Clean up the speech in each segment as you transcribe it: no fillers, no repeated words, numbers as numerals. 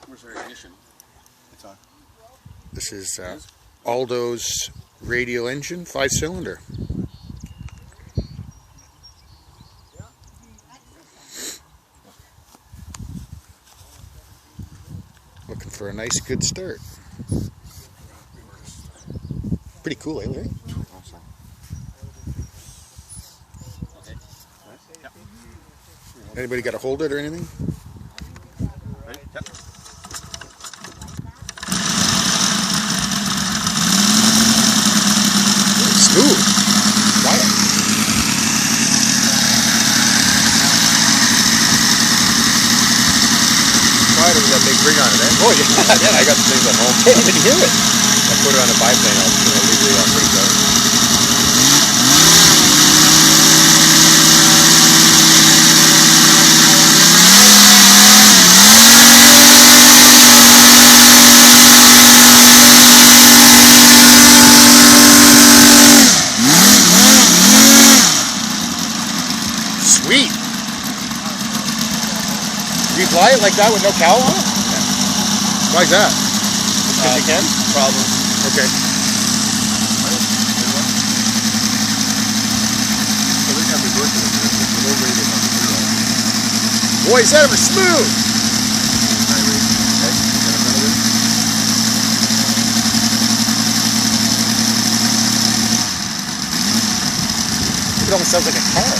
Where's our ignition? It's on. This is Aldos radial engine, 5-cylinder. Looking for a nice, good start. Pretty cool, eh, Larry? Awesome. Okay. Yep. Anybody got to hold it or anything? Ready? Yep. Smooth. Quiet. Quiet with that big ring on it, eh? Oh yeah. Yeah, I got the things at home. Can't even hear it. I put it on a biplane. I'll leave it on pretty good. Sweet. Do you fly it like that with no cowl on it? Yeah. Why's that? Because you can? Problem. Okay. Boy, is that ever smooth! It almost sounds like a car.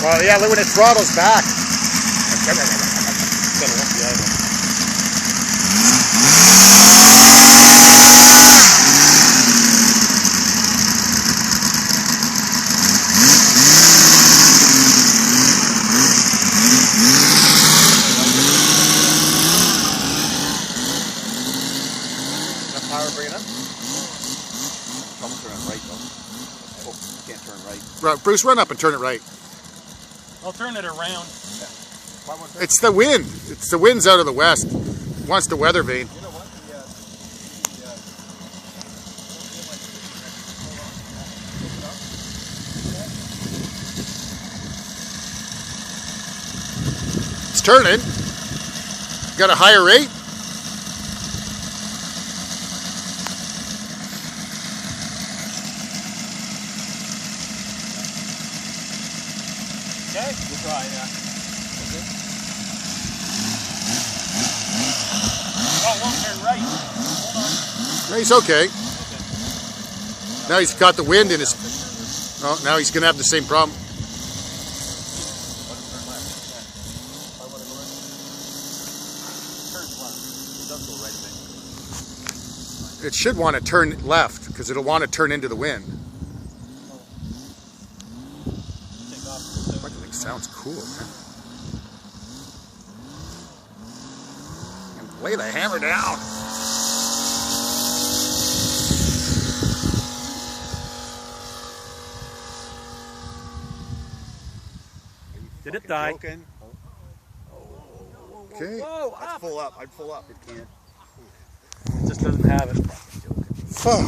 Well, yeah, look when it throttles back. Enough power to bring it up? Trouble turning right though. Oh, can't turn right. Bruce, run up and turn it right. I'll turn it around. It's the wind. It's the wind's out of the west. It wants the weather vane. You know what? It's turning. Got a higher rate. Okay, we'll try, yeah. Okay. Oh, it won't turn right. Hold on. No, he's okay. Now he's got the wind in his... Oh, now he's going to have the same problem. It should want to turn left because it'll want to turn into the wind. It sounds cool, man. And lay the hammer down. Did it die? Okay. Whoa, I'd pull up. I'd pull up. It can't. It just doesn't have it. Fuck.